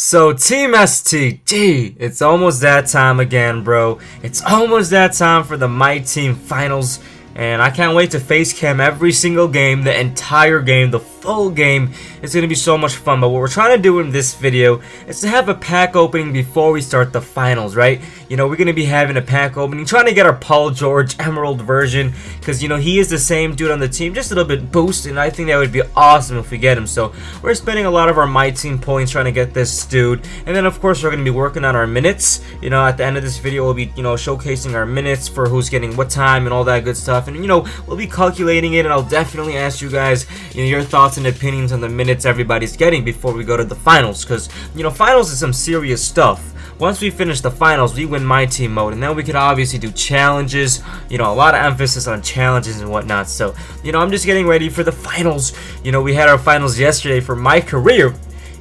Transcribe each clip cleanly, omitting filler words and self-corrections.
So Team STG, it's almost that time again, bro. It's almost that time for the MyTEAM finals, and I can't wait to face cam every single game, the entire game, the full game. It's gonna be so much fun. But what we're trying to do in this video is to have a pack opening before we start the finals, right? You know, we're gonna be having a pack opening, trying to get our Paul George Emerald version, because you know he is the same dude on the team, just a little bit boosted, and I think that would be awesome if we get him. So we're spending a lot of our MyTEAM points trying to get this dude, and then of course we're gonna be working on our minutes. You know, at the end of this video we'll be, you know, showcasing our minutes for who's getting what time and all that good stuff, and you know, we'll be calculating it, and I'll definitely ask you guys, you know, your thoughts and opinions on the minutes everybody's getting before we go to the finals, because you know, finals is some serious stuff. Once we finish the finals, we win MyTEAM mode, and then we could obviously do challenges, you know, a lot of emphasis on challenges and whatnot. So, you know, I'm just getting ready for the finals. You know, we had our finals yesterday for my career,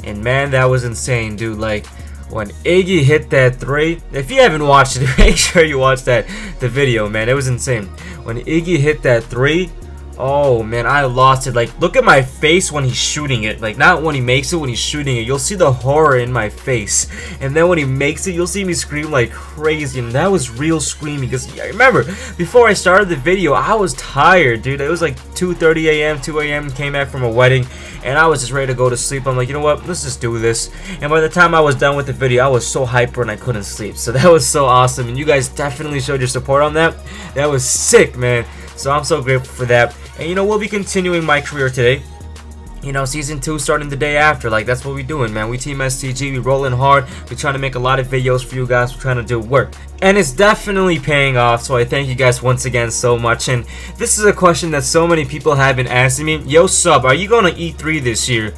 and man, that was insane, dude. Like, when Iggy hit that 3, if you haven't watched it, make sure you watch the video, man. It was insane. When Iggy hit that 3, oh man, I lost it. Like, look at my face when he's shooting it. Like, not when he makes it, when he's shooting it. You'll see the horror in my face. And then when he makes it, you'll see me scream like crazy. And that was real screaming. Because I remember, before I started the video, I was tired, dude. It was like 2:30 a.m., 2 a.m. Came back from a wedding. And I was just ready to go to sleep. I'm like, you know what? Let's just do this. And by the time I was done with the video, I was so hyper and I couldn't sleep. So that was so awesome. And you guys definitely showed your support on that. That was sick, man. So I'm so grateful for that. And you know, we'll be continuing my career today. You know, season 2 starting the day after. Like, that's what we're doing, man. We Team STG, we rolling hard. We're trying to make a lot of videos for you guys. We're trying to do work, and it's definitely paying off. So I thank you guys once again so much. And this is a question that so many people have been asking me. Yo, sub, are you going to E3 this year?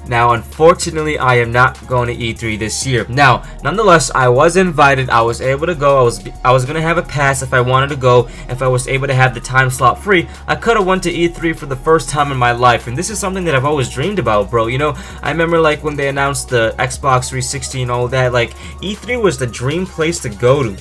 Now, unfortunately, I am not going to E3 this year. Now, nonetheless, I was invited. I was able to go. I was going to have a pass if I wanted to go. If I was able to have the time slot free, I could have went to E3 for the first time in my life. And this is something that I've always dreamed about, bro. You know, I remember like when they announced the Xbox 360 and all that, like E3 was the dream place to go to.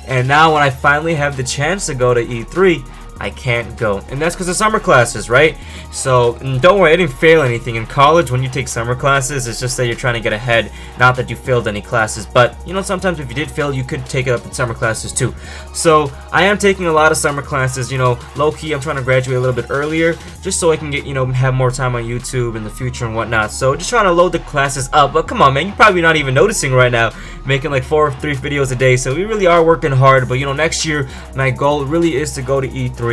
And now when I finally have the chance to go to E3, I can't go, and that's because of summer classes, right? So don't worry, I didn't fail anything. In college, when you take summer classes, it's just that you're trying to get ahead, not that you failed any classes. But you know, sometimes if you did fail, you could take it up in summer classes too. So I am taking a lot of summer classes. You know, low-key, I'm trying to graduate a little bit earlier, just so I can get, you know, have more time on YouTube in the future and whatnot. So just trying to load the classes up. But come on, man, you're probably not even noticing right now, making like 4 or 3 videos a day. So we really are working hard. But you know, next year my goal really is to go to E3.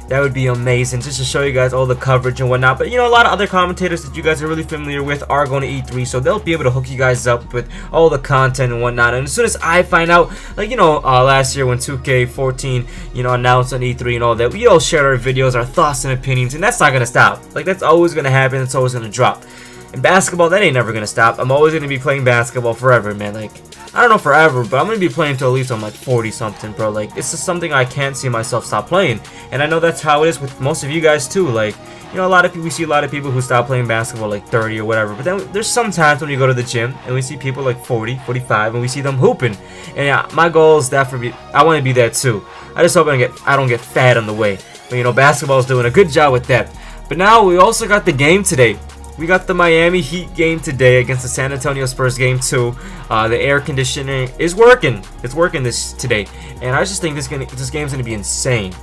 That would be amazing, just to show you guys all the coverage and whatnot. But you know, a lot of other commentators that you guys are really familiar with are going to E3, so they'll be able to hook you guys up with all the content and whatnot. And as soon as I find out, like, you know, last year when 2k14, you know, announced on E3 and all that, we all shared our videos, our thoughts and opinions, and that's not gonna stop. Like, that's always gonna happen. It's always gonna drop. And basketball, that ain't never gonna stop. I'm always gonna be playing basketball forever, man. Like, I don't know forever, but I'm gonna be playing till at least I'm like 40 something, bro. Like, it's just something I can't see myself stop playing. And I know that's how it is with most of you guys too. Like, you know, a lot of people, we see a lot of people who stop playing basketball like 30 or whatever. But then there's some times when you go to the gym and we see people like 40, 45, and we see them hooping. And yeah, my goal is that for me, I want to be that too. I just hope I don't get fat on the way. But you know, basketball is doing a good job with that. But now we also got the game today. We got the Miami Heat game today against the San Antonio Spurs game 2. The air conditioning is working. It's working today, and I just think this game's gonna be insane.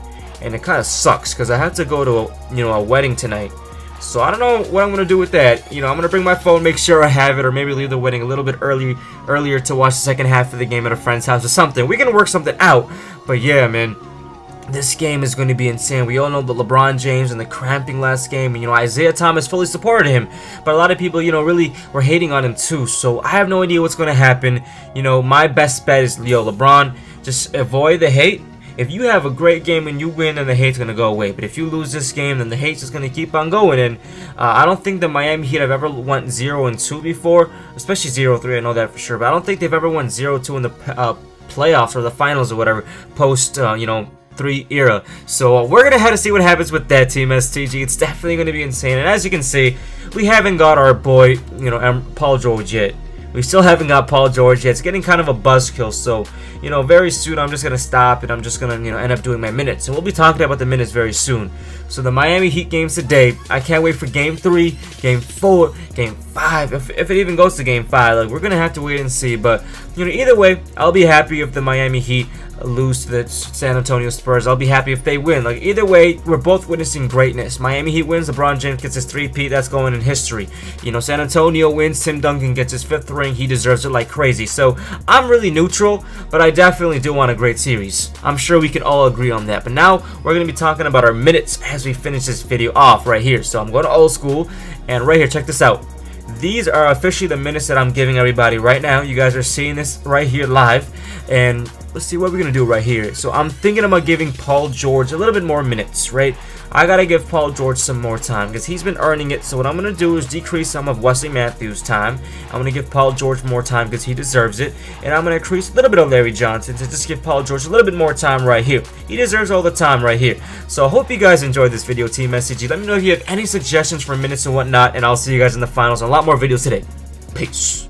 And it kind of sucks because I have to go to a wedding tonight. So I don't know what I'm gonna do with that. You know, I'm gonna bring my phone, make sure I have it, or maybe leave the wedding a little bit earlier to watch the second half of the game at a friend's house or something. We can work something out. But yeah, man, this game is going to be insane. We all know the LeBron James and the cramping last game, and you know, Isaiah Thomas fully supported him, but a lot of people, you know, really were hating on him too. So I have no idea what's going to happen. You know, my best bet is, yo, LeBron, just avoid the hate. If you have a great game and you win, then the hate's going to go away. But if you lose this game, then the hate's just going to keep on going. And I don't think the Miami Heat have ever went 0-2 before, especially 0-3, I know that for sure. But I don't think they've ever won 0-2 in the playoffs or the finals or whatever, post, you know, 3 era. So we're gonna have to see what happens with that Team STG. It's definitely gonna be insane. And as you can see, we haven't got our boy, you know, Paul George yet. We still haven't got Paul George yet. It's getting kind of a buzzkill, so, you know, very soon I'm just going to stop and I'm just going to, you know, end up doing my minutes. And we'll be talking about the minutes very soon. So the Miami Heat games today, I can't wait for Game 3, Game 4, Game 5. If it even goes to Game 5, like, we're going to have to wait and see. But, you know, either way, I'll be happy if the Miami Heat lose to the San Antonio Spurs. I'll be happy if they win. Like, either way, we're both witnessing greatness. Miami Heat wins, LeBron James gets his 3-peat, that's going in history. You know, San Antonio wins, Tim Duncan gets his 5th ring, he deserves it like crazy. So I'm really neutral, but I definitely do want a great series. I'm sure we can all agree on that. But now we're going to be talking about our minutes as we finish this video off right here. So I'm going to old school, and right here, check this out. These are officially the minutes that I'm giving everybody right now. You guys are seeing this right here live, and let's see what we're gonna do right here. So I'm thinking about giving Paul George a little bit more minutes, right? I gotta give Paul George some more time because he's been earning it. So what I'm gonna do is decrease some of Wesley Matthews' time. I'm gonna give Paul George more time because he deserves it, and I'm gonna increase a little bit of Larry Johnson to just give Paul George a little bit more time right here. He deserves all the time right here. So I hope you guys enjoyed this video, Team STG. Let me know if you have any suggestions for minutes and whatnot, and I'll see you guys in the finals. A lot more videos today. Peace.